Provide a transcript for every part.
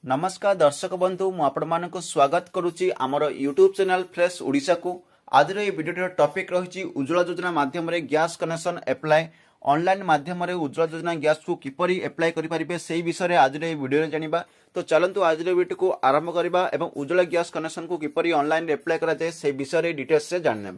नमस्कार दर्शक बंधु मु आपको स्वागत करुच्ची आमर यूट्यूब चैनल फ्रेश ओडिशा को। आज ये भिडियो टॉपिक रही उज्ज्वला योजना माध्यम गैस कनेक्शन एप्लाय ऑनलाइन माध्यम उज्ज्वला योजना गैस को किपरि एप्लाय करेंगे से विषय में आज ये भिडियो जाना। तो चलतु आज वीडियो को आरंभ करवा और उज्ज्वला गैस कनेक्शन को किपरि ऑनलाइन एप्लाय कराए से विषय डिटेल्स से जानने।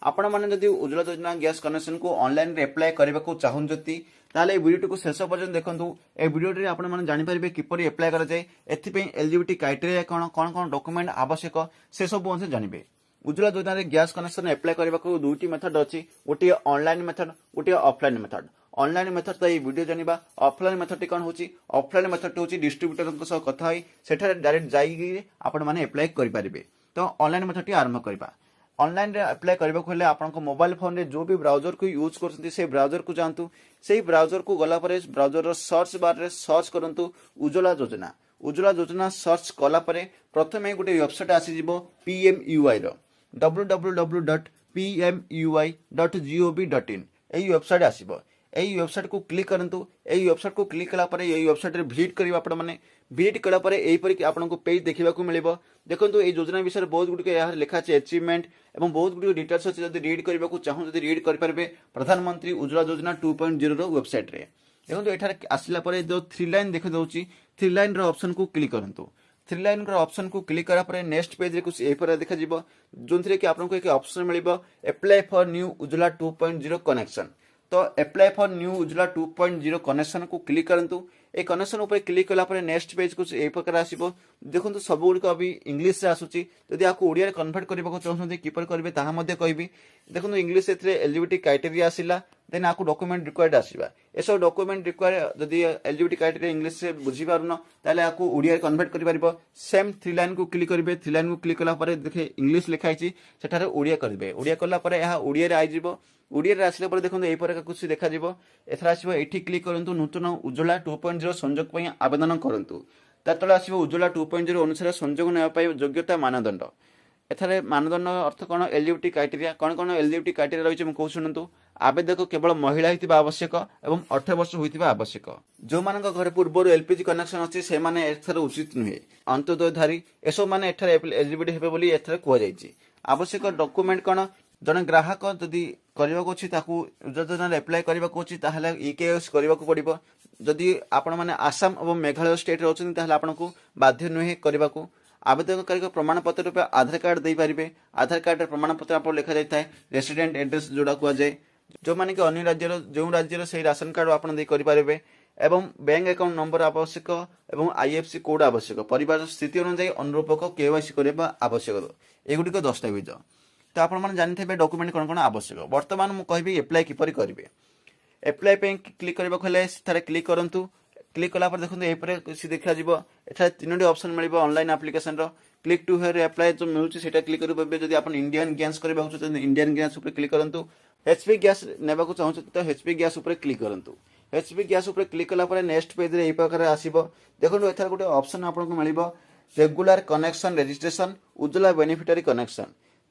आपण मैंने जदि उज्ज्वला योजना गैस कनेक्शन को ऑनलाइन एप्लाय करने को चाहती ताले वीडियो को शेष पर्यटन देखूँ। ए वीडियो आप जानीपर किपर एप्लाय कराए एलिजिबिलिटी क्राइटेरिया कौन कौन कौन डॉक्यूमेंट आवश्यक से सब जानवे। उज्ज्वला योजना गैस कनेक्शन एप्लाय करने को दुईटी मेथड अच्छी, गोटे ऑनलाइन मेथड गोटे ऑफलाइन मेथड। ऑनलाइन मेथड तो ये वीडियो जाना। ऑफलाइन मेथड कौन हो? ऑफलाइन मेथड हूँ डिस्ट्रीब्यूटर सह कथा सेठारे डायरेक्ट जाइए आपण मैंने एप्लाय करेंगे। तो ऑनलाइन मेथड टी आरंभ करवा। ऑनलाइन एप्लाय करने को आपको मोबाइल फोन रे जो भी ब्राउजर को यूज कर ब्राउजर को जातु। से ब्राउजर को गला ब्राउजर सर्च बार रे सर्च करंतु उज्ज्वला योजना। उज्ज्वला योजना सर्च कला प्रथम गोटे वेबसाइट आसीज PMUI रो www.pmui.gov.in यही वेबसाइट आसीबो। यही वेबसाइट को क्लिक करंतु। यही वेबसाइट को क्लिक कला परे यही वेबसाइट रे विजिट करिवा आपण माने। विजिट कला परे एही परि आपनको पेज देखिबा को मिलिबो। देखंतु ए योजना विषय बहुत गुडी यहाँ लिखा अछि अचीवमेंट एवं बहुत गुडी डिटेल्स अछि। जदि रीड करबा को चाहू जदि रीड करि परबे प्रधानमंत्री उज्ज्वला योजना 2.0 रो वेबसाइट रे। देखंतु एठार आसिला परे जो 3 लाइन देखि दउची 3 लाइन रो ऑप्शन को क्लिक करंतु। 3 लाइन रो ऑप्शन को क्लिक करा परे नेक्स्ट पेज रे कुछ ए पर देखा जिवो जोंथरे कि आपनको एक ऑप्शन मिलिबो apply for new Ujjwala 2.0 connection. तो apply for new Ujjwala 2.0 connection को क्लिक करंतु। ए कनेक्शन ऊपर क्लिक कला परे नेक्स्ट पेज कुछ ए प्रकार आसीबो। देखंतु सब गुडी को अभी इंग्लिश से आसुची। जदि आपको ओडिया रे कन्वर्ट करबा को चाहउछन्ती किपर करबे ताहा मध्ये कहबी। देखंतु इंग्लिश एथरे एलिजिबिलिटी क्राइटेरिया आसिला। देन आपको डॉक्यूमेंट रिक्वायर्ड आसीबा। एसो डॉक्यूमेंट रिक्वायर जदि एलिजिबिलिटी क्राइटेरिया इंग्लिश से बुझी पारुन ताले आपको ओडिया रे कन्वर्ट करि परिबो। सेम 3 लाइन को क्लिक करबे। 3 लाइन को क्लिक कला परे देखे इंग्लिश लिखा आइची सेठारे ओडिया करबे। ओडिया कला परे यहा ओडिया रे आइ जिवो। ओडिया रे आसिला परे देखंतु एई प्रकार कुछ देखा जिवो। एथरा आसीबो एठी क्लिक करंतु नूतन उज्ज्वला 2.0 संयोग पई आवेदन करंतु। तले आसो उज्ज्वला 2.0 अनुसार संयोग ना योग्यता मानदंड। एथारे मानदंड अर्थ कौन एलिजिबिलिटी क्राइटेरिया कौन कौन एलिजिबिलिटी क्राइटेरिया रही कहूँ शुणु। आवेदक केवल महिला होता आवश्यक एवं 18 वर्ष होता आवश्यक। जो मान घर पूर्व LPG कनेक्शन अच्छी से उचित नुहे। अंत्योदयधारी एसब मैंने एलिजिबिलिटी हेबे बोली एथारे कहुଯାଇଛି। आवश्यक डॉक्यूमेंट कौन जड़े ग्राहक जदि करने योजना एप्लाय करने EKS करने को पड़ो। जदि आपण मैंने आसाम और मेघालय स्टेट रोचे आपको बाध्य नुहे करने को। आवेदनकारी प्रमाण पत्र रूप आधार कार्ड दे पारे। आधार कार्ड प्रमाण पत्र आप लिखा जाए रेसिडेंट एड्रेस जोड़ा कहुए। जो मैंने कि अन्य राज्यर जो राज्यर से राशन कार्ड आप करेंगे एवं बैंक अकाउंट नंबर आवश्यक एवं IFSC कोड आवश्यक। परिवार स्थिति अनुसार अनुरूपक KYC करने आवश्यक। एगुड़िक दस्तावेज तो आप जानते डॉक्यूमेंट कौन कौन आवश्यक। बर्तमान मुझे कहबी एप्लाय किपर करेंगे। एप्लाय पे क्लिक करने क्लिक करूँ। क्लिक कला देखो ये देखा एठारे 3टी ऑप्शन मिल online application click to here apply जो मिलूँ से क्लिक करेंगे। जब आप इंडियन गैस करने इंडियन गैस क्लिक करूँ। HP गैस नेबा को चाहते तो HP गैस क्लिक करूँ। HP गैस क्लिक कला नेक्स्ट पेज रे प्रकार आसो। देखो एथार गोटे ऑप्शन आपको मिल regular connection registration Ujjwala beneficiary connection.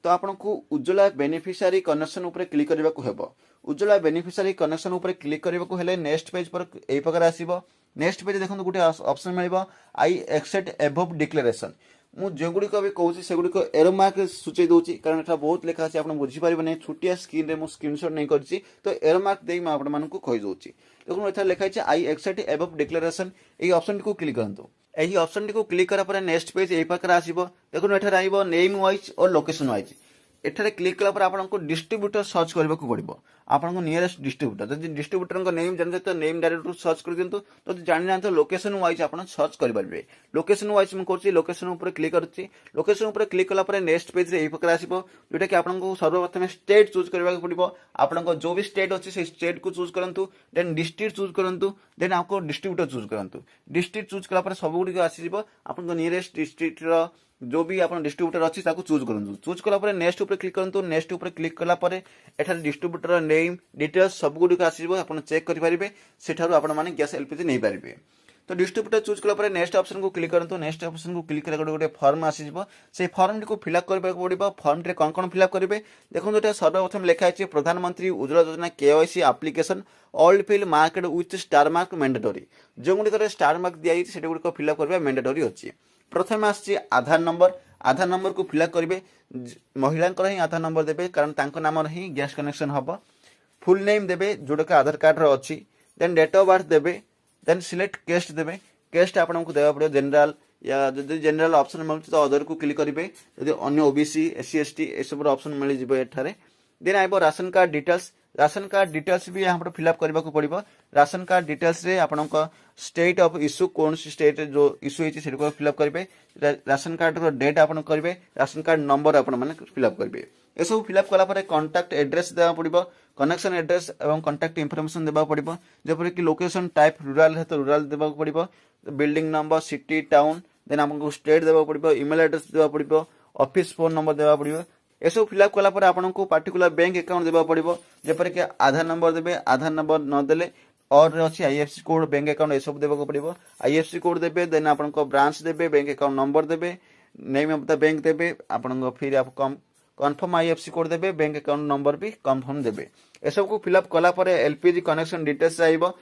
तो आपको उज्ज्वला बेनिफिशियरी कनेक्शन उपर क्लिक करने को हेबो। उज्ज्वला बेनिफिशियरी कनेक्शन उपर क्लिक करने को हेले नेक्स्ट पेज पर एई प्रकार आसीबो। नेक्स्ट पेज देखो गोटे ऑप्शन मिल आई एक्सेप्ट एबव डिक्लेरेशन। मु जेगुड़िक भी कहूँ से गुड़िक एरो मार्क सूचे दूसरी कारण एटा बहुत लिखा अच्छे आप बुझीपारे नहीं। छुटिया स्क्रीन रे स्क्रीनशॉट नहीं करी तो एरो मार्क दे आपको कहीदे। देखो एटा लिखाई आई एक्सेप्ट एबव डिक्लेरेशन ये ऑप्शन को क्लिक करूँ। यही ऑप्शन को क्लिक करा नेक्स्ट पेज यही प्रकार आसो। देखो एठार नेम वाइज और लोकेशन वाइज एठारे क्लिक कला आपको डिस्ट्रीब्यूटर सर्च करने को पड़ो। आपको नियरेस्ट डिस्ट्रीब्यूटर जब डिस्ट्रीब्यूटर नेम जानते तो नेम डायरेक्ट सर्च कर दिंतु। तो जानी ना लोकेशन वाइज आप सर्च करेंगे। लोकेशन वाइज मुझे लोकेशन क्लिक करुच्ची। लोकेशन क्लिक कला नेक्स्ट पेज यही प्रकार आसो जोटा कि आपको सर्वप्रथम स्टेट चूज करने को पड़ो। आपको जो भी स्टेट अच्छी से स्टेट को चूज करूँ। देन डिस्ट्रिक्ट चूज करूँ। देन आपको डिस्ट्रीब्यूटर चूज करूँ। डिस्ट्रिक्ट चूज कला सब गुड़िक आसीज आपको नियरेस्ट डिस्ट्रिक्ट जो भी आप डिस्ट्रीब्यूटर अच्छी चूज करूँ। चूज कला नेक्स्ट उपर क्लिक करूँ। नेक्स्ट उपर क्लिक कला एठार डिस्ट्रीब्यूटर नेम डिटेल्स सब गुड़िक आसो। आप चेक करेंगे सेठार आप गैस LPG नहीं पारे। तो डिस्ट्रीब्यूटर चूज कला नेक्स्ट ऑप्शन को क्लिक करंतु नेक्स्ट ऑप्शन को क्लिक कला गोटे फॉर्म आसीजो से फॉर्म को फिलअप करबा पड़िबो फॉर्म रे कोन कोन फिलअप करिवे देखो एटा सर्वप्रथम लिखा है Pradhan Mantri Ujjwala Yojana KYC application all field marked with star mark mandatory जो गुडी स्टार मार्क दिया से गुडी फिलअप करबा मैंडेटरी अछि प्रथम आछि आधार नंबर को फिलअप करेंगे महिला ही आधार नंबर देवे कारण तांको नाम ही गैस कनेक्शन हम फुल नेम देवे जोटा कि आधार कार्ड अच्छी देन डेट ऑफ बर्थ देवे देन सिलेक्ट केस्ट देवे केस्ट आपको देवा पड़ो जनरल या जब जनरल ऑप्शन मिलूँ तो अदर को क्लिक करेंगे जब अन्य ओबीसी एससी एसटी ये सब ऑप्शन मिल जाए देन आइब राशन कार्ड डिटेल्स भी यहाँ पर फिलअप करने को पड़ो राशन कार्ड डिटेल्स रे आपन स्टेट ऑफ इश्यू कौन सी स्टेट जो इश्यू होती फिलअप करेंगे राशन कार्ड डेट आपन करेंगे राशन कार्ड नंबर आपन माने फिलअप करेंगे ये सब फिलअप कला कॉन्टैक्ट एड्रेस देवा पड़ो कनेक्शन एड्रेस और कॉन्टैक्ट इनफॉरमेशन देवा पड़ो जपरी कि लोकेशन टाइप रूराल है तो रूराल देवा पड़ो building number city town then आपको स्टेट देवा पड़ो ईमेल एड्रेस देवा पड़ो ऑफिस फोन नंबर देवा पड़ो ये सब फिलअप कला आपको पार्टिकुलर बैंक अकाउंट देवा पड़ो जपरी कि आधार नंबर देवे आधार नंबर नदेले और अच्छी आईएफसी कोड बैंक अकाउंट ये सब देवा पड़ो आईएफसी कोड देवे देन आपको ब्रांच देवे बैंक अकाउंट नंबर देवे नेम ऑफ द बैंक देवे आपको फिर आप कन्फर्म आईएफसी कोड देवे बैंक अकाउंट नंबर भी कन्फर्म देवे ये सब को फिलअप कला एलपीजी कनेक्शन डिटेल्स आइबो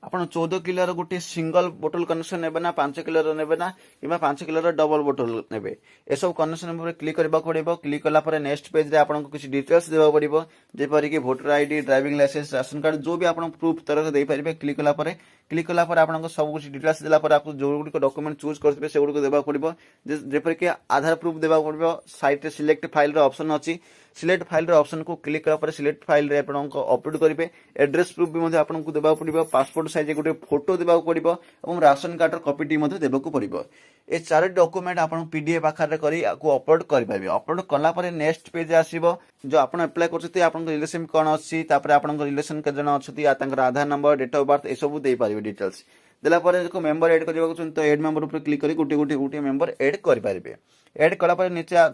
आपण 14 किलोर गोटे सिंगल बोतल कनेक्शन नेबे ना 5 किलोर नेबे ना कि 5 किलोर डबल बोतल नेबे ए सब कनेक्शन पर क्लिक करबा पड़िबो क्लिक कला पर नेक्स्ट पेज रे आपन को किछि डिटेल्स देबा पड़िबो जेपरि कि voter ID driving licence ration card जो भी आपन प्रूफ तरह दे पारिबे क्लिक कला पर आपन को सब कुछ डिटेल्स देला पर आपको जो गुडी को डॉक्यूमेंट चूज करथिबे से गुडी को देबा पड़िबो जेपरि कि आधार प्रूफ देबा पड़िबो साइट रे सिलेक्ट फाइल रो ऑप्शन अछि सिलेक्ट फाइल रो ऑप्शन को क्लिक कला पर सिलेक्ट फाइल रे आपन को अपलोड करिवे एड्रेस प्रूफ भी मध्ये आपन को देबा पड़िबो पासपोर्ट साइज गोटे फोटो देबा पड़िबो और राशन कार्ड रो कॉपी टी मध्ये देबा को पड़िबो ए चार डॉक्यूमेंट आपन पीडीएफ आकार रे करी को अपलोड करि पाबे अपलोड कला पर नेक्स्ट पेज आसीबो जो आपन अप्लाई करछथि आपन को रिलेशन कोन अछि तापर आपन को रिलेशन के जन अछथि या तांकर Aadhaar number date of birth ए सब दे पारिबे डिटेल्स देला पर जो मेंबर ऐड करबा को तो ऐड मेंबर ऊपर क्लिक करी गोटे मेंबर ऐड करि पारिबे ऐड कला पर नीचे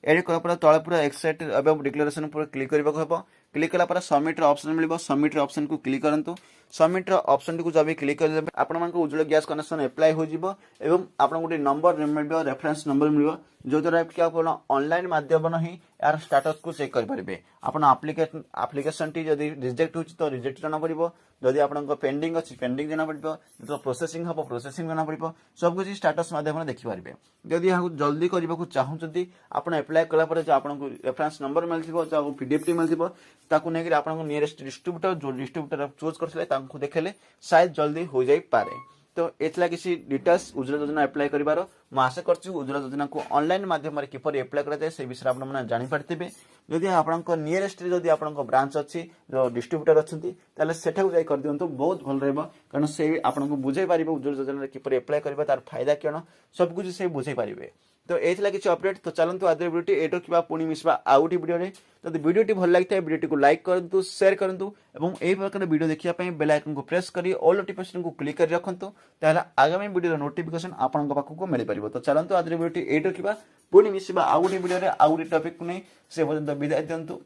एड कला पर तळे पूरा एक्सेप्ट अबव डिक्लेरेशन पर क्लिक करबा को हेबो क्लिक कला पर सबमिट रो ऑप्शन मिलिबो सबमिट रो ऑप्शन को क्लिक करंतु सबमिट रो ऑप्शन को जब क्लिक कर देबे आपण मान को उज्जवल गैस कनेक्शन अप्लाई हो जिवो एवं आपण गोटे नंबर मिलिबो रेफरेंस नंबर मिलिबो जो द्वारा कि आपण ऑनलाइन माध्यम ही यार स्टेटस को चेक कर परिबे आपण एप्लिकेशन टी जदी रिजेक्ट होची तो रिजेक्ट जाना पड़िबो जदी आपण पेंडिंग अछि पेंडिंग जाना पड़िबो तो प्रोसेसिंग हबो प्रोसेसिंग जाना पड़िबो सब कुछ स्टेटस माध्यम देखि परिबे जदी यहाँ जल्दी करबा को चाहूचंती आपण अप्लाई कला पर जो आपण को रेफरेंस नंबर मिलथिबो जो पीडीएफ टी मिलथिबो ताकू नेगिर आपण को नियरेस्ट डिस्ट्रीब्यूटर जो डिस्ट्रीब्यूटर चूज करथिले तांको देखेले शायद जल्दी हो जाई पारे तो एतला किसी डिटेल्स उज्ज्वला योजना अप्लाई करिवार मैं आशा करछि उज्ज्वला योजना को ऑनलाइन माध्यम रे किपर अप्लाई करा जाय से विषय आपण माने जानि पारथिबे जदि आपण को नियरेस्ट रे जदि आपण को ब्रांच अछि जो डिस्ट्रीब्यूटर अछंती ताले सेठा को जाय कर दियंतु बहुत भल रहबो कारण से आपण को बुझाई पारिबो उज्ज्वला योजना रे किपर अप्लाई करबा तार फायदा केन सब कुछ से बुझाई पारिबे तो एथला किछि अपडेट तो चलंतु आदर वीडियो एटो किबा पुनी मिसबा आउटी वीडियो रे जदि वीडियो टी भल लागथाय वीडियो को लाइक करंतु शेयर करंतु एवं एही प्रकार वीडियो देखिया पई बेल आइकन को प्रेस करी ऑल नोटिफिकेशन को क्लिक कर रखंतु ताला आगामी वीडियो रो नोटिफिकेशन आपन पाखु को मिल परिबो तो चलंतु आदर वीडियो एटो किबा पुनी मिसबा आउटी वीडियो रे आउटी टॉपिक को नै से पर्यंत विदाय दियंतु।